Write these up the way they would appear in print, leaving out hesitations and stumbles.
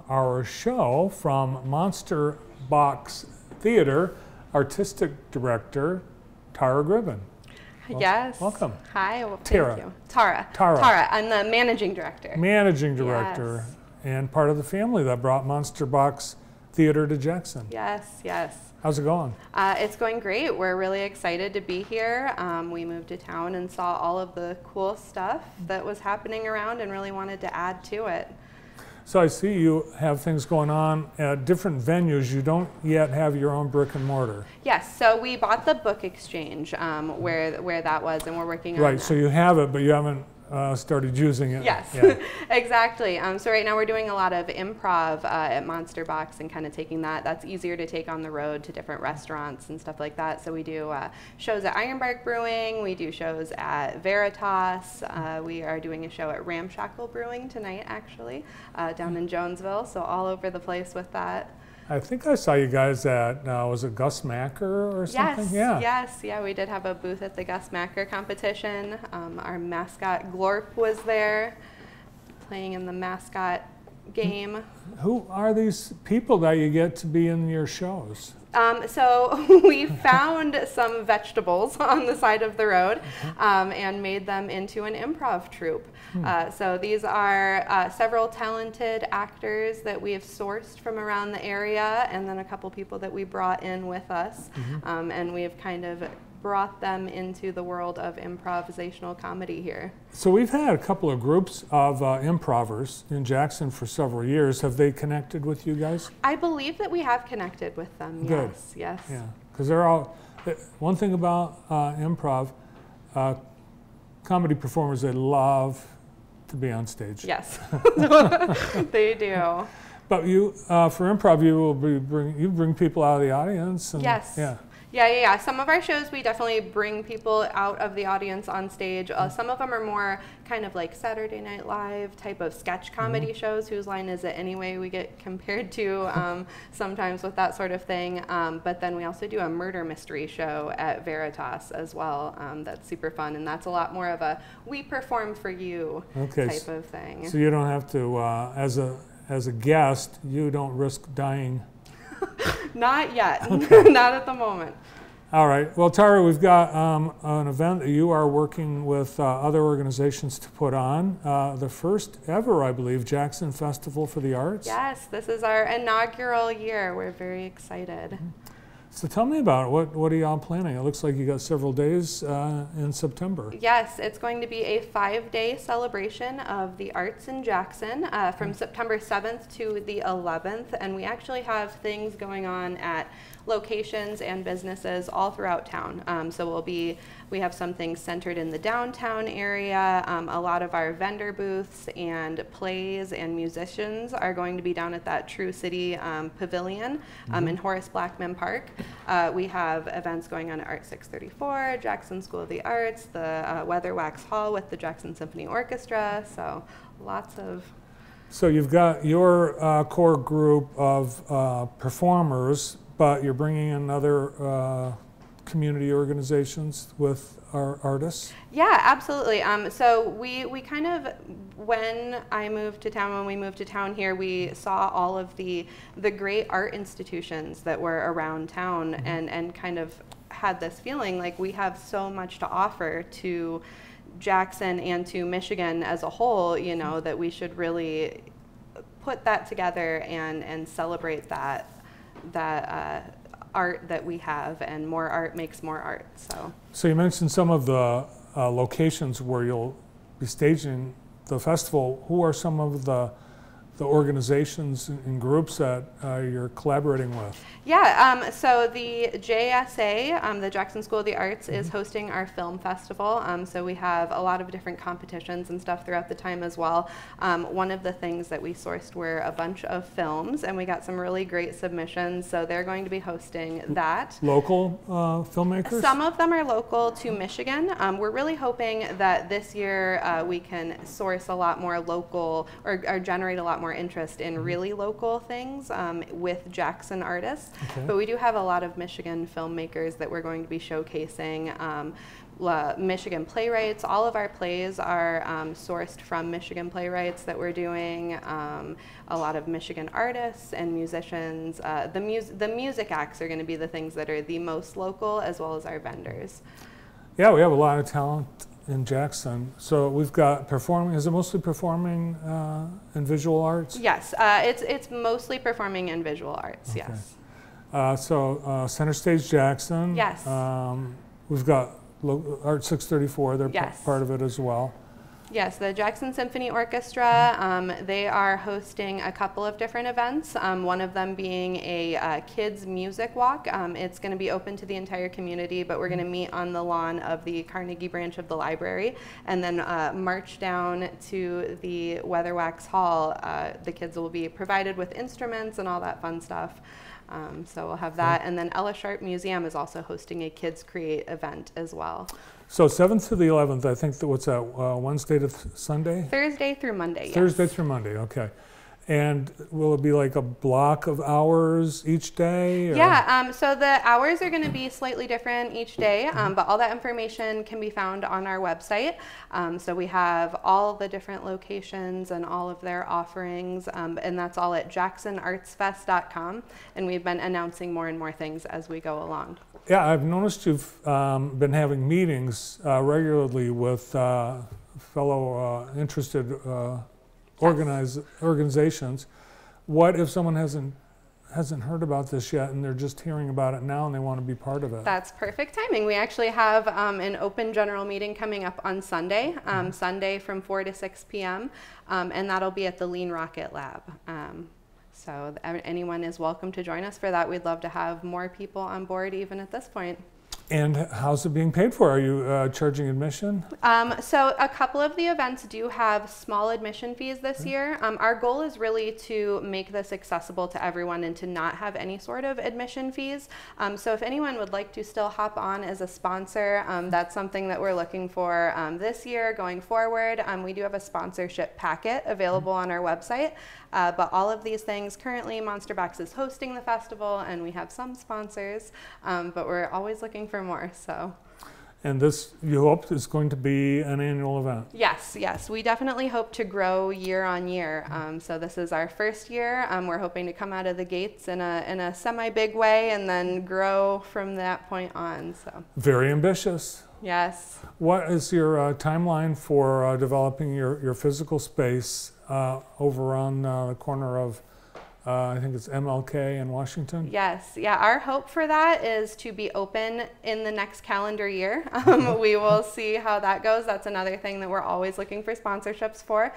our show from Monster Box Theater, Artistic Director Tara Gribben. Yes. Welcome. Hi. Well, Tara. thank you. Tara. Tara. Tara. I'm the managing director. Managing Director. Yes. And part of the family that brought Monster Box Theater to Jackson. Yes, yes. How's it going? It's going great. We're really excited to be here. We moved to town and saw all of the cool stuff that was happening around and really wanted to add to it. So I see you have things going on at different venues. You don't yet have your own brick and mortar. Yes, so we bought the Book Exchange where that was, and we're working on Right, that. so you have it, but you haven't started using it. Yes, Yeah. exactly. So right now we're doing a lot of improv at Monster Box and kind of taking that. That's easier to take on the road to different restaurants and stuff like that. So we do shows at Ironbark Brewing. We do shows at Veritas. We are doing a show at Ramshackle Brewing tonight, actually, down in Jonesville. So all over the place with that. I think I saw you guys at, was it Gus Macker or something? Yes, we did have a booth at the Gus Macker competition. Our mascot Glorp was there playing in the mascot game. Who are these people that you get to be in your shows? So we found some vegetables on the side of the road and made them into an improv troupe. So these are several talented actors that we have sourced from around the area, and then a couple people that we brought in with us. And we have kind of brought them into the world of improvisational comedy here. So we've had a couple of groups of improvers in Jackson for several years. Have they connected with you guys? I believe that we have connected with them. Good. Yes. Yeah, because they're all, one thing about improv, comedy performers, they love to be on stage. Yes, they do. But you, for improv, you bring people out of the audience. And, yes. Yeah. Some of our shows, we definitely bring people out of the audience on stage. Some of them are more kind of like Saturday Night Live type of sketch comedy shows. Whose Line Is It Anyway? We get compared to sometimes with that sort of thing. But then we also do a murder mystery show at Veritas as well. That's super fun, and that's a lot more of a we perform for you type of thing. So you don't have to, as a guest, you don't risk dying. Not yet. Okay. Not at the moment. All right. Well, Tara, we've got an event that you are working with other organizations to put on. The first ever, I believe, Jackson Festival for the Arts. Yes, this is our inaugural year. We're very excited. So tell me about it. What are y'all planning? It looks like you got several days in September. Yes, it's going to be a 5-day celebration of the arts in Jackson from September 7th to the 11th. And we actually have things going on at locations and businesses all throughout town. So we have some things centered in the downtown area. A lot of our vendor booths and plays and musicians are going to be down at that True City Pavilion in Horace Blackman Park. We have events going on at Art 634, Jackson School of the Arts, the Weatherwax Hall with the Jackson Symphony Orchestra. So lots of... So you've got your core group of performers, but you're bringing in other community organizations with our artists? Yeah, absolutely. So we kind of, when we moved to town here, we saw all of the great art institutions that were around town and kind of had this feeling like we have so much to offer to Jackson and to Michigan as a whole, you know, that we should really put that together and celebrate that art that we have, and more art makes more art. So you mentioned some of the locations where you'll be staging the festival. Who are some of the organizations and groups that you're collaborating with? Yeah, so the JSA, the Jackson School of the Arts, is hosting our film festival. So we have a lot of different competitions and stuff throughout the time as well. One of the things that we sourced were a bunch of films, and we got some really great submissions. So they're going to be hosting that. Local filmmakers? Some of them are local to Michigan. We're really hoping that this year we can source a lot more local or generate a lot more interest in really local things with Jackson artists. Okay. But we do have a lot of Michigan filmmakers that we're going to be showcasing. Michigan playwrights. All of our plays are sourced from Michigan playwrights that we're doing. A lot of Michigan artists and musicians. The music acts are going to be the things that are the most local, as well as our vendors. Yeah, we have a lot of talent in Jackson. So we've got performing. Is it mostly performing and visual arts? Yes, it's mostly performing and visual arts. Okay. Yes. So Center Stage Jackson. Yes. We've got Art 634. They're Yes. part of it as well. Yes, the Jackson Symphony Orchestra, they are hosting a couple of different events, one of them being a kids music walk. It's going to be open to the entire community, but we're going to meet on the lawn of the Carnegie branch of the library and then march down to the Weatherwax Hall. The kids will be provided with instruments and all that fun stuff. So we'll have that. And then Ella Sharp Museum is also hosting a Kids Create event as well. So 7th to the 11th, I think what's that, Wednesday to Sunday? Thursday through Monday, yes. Thursday through Monday, okay. And will it be like a block of hours each day? Or? Yeah, so the hours are going to be slightly different each day, but all that information can be found on our website. So we have all the different locations and all of their offerings, and that's all at jacksonartsfest.com. And we've been announcing more and more things as we go along. Yeah, I've noticed you've been having meetings regularly with fellow interested organizations. What if someone hasn't heard about this yet and they're just hearing about it now and they want to be part of it? That's perfect timing. We actually have an open general meeting coming up on Sunday, Sunday from 4 to 6 p.m., and that'll be at the Lean Rocket Lab. So anyone is welcome to join us for that. We'd love to have more people on board even at this point. And how's it being paid for? Are you charging admission? So a couple of the events do have small admission fees this year. Our goal is really to make this accessible to everyone and to not have any sort of admission fees. So if anyone would like to still hop on as a sponsor, that's something that we're looking for this year going forward. We do have a sponsorship packet available on our website. But all of these things, currently Monster Box is hosting the festival and we have some sponsors, but we're always looking for more. So. And this, you hope, is going to be an annual event? Yes, yes. We definitely hope to grow year on year. So this is our first year. We're hoping to come out of the gates in a semi-big way and then grow from that point on. So. Very ambitious. Yes. What is your timeline for developing your physical space over on the corner of, I think it's MLK in Washington? Yes, yeah, our hope for that is to be open in the next calendar year. We will see how that goes. That's another thing that we're always looking for sponsorships for,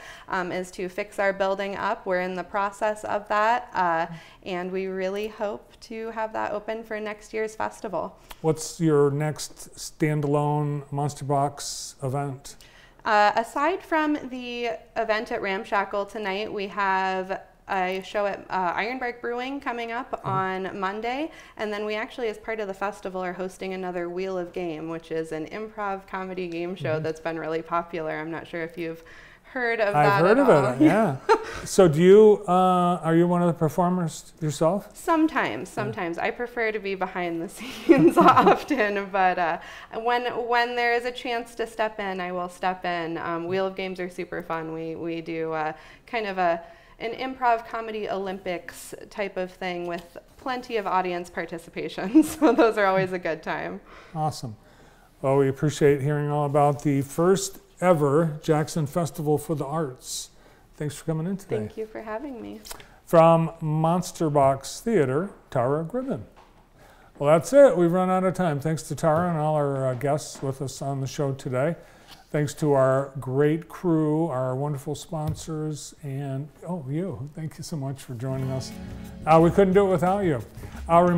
is to fix our building up. We're in the process of that, and we really hope to have that open for next year's festival. What's your next standalone Monster Box event? Aside from the event at Ramshackle tonight, we have a show at Ironbark Brewing coming up on Monday, and then we actually, as part of the festival, are hosting another Wheel of Game, which is an improv comedy game show that's been really popular. I'm not sure if you've heard of that I've heard of it, yeah. So do you, are you one of the performers yourself? Sometimes. I prefer to be behind the scenes often, but when there is a chance to step in, I will step in. Wheel of Games are super fun. We do kind of an improv comedy Olympics type of thing with plenty of audience participation, so those are always a good time. Awesome. Well, we appreciate hearing all about the first ever Jackson Festival for the Arts. Thanks for coming in today. Thank you for having me. From Monster Box Theater, Tara Gribben. Well, that's it. We've run out of time. Thanks to Tara and all our guests with us on the show today. Thanks to our great crew, our wonderful sponsors, and you. Thank you so much for joining us. We couldn't do it without you. I'll remind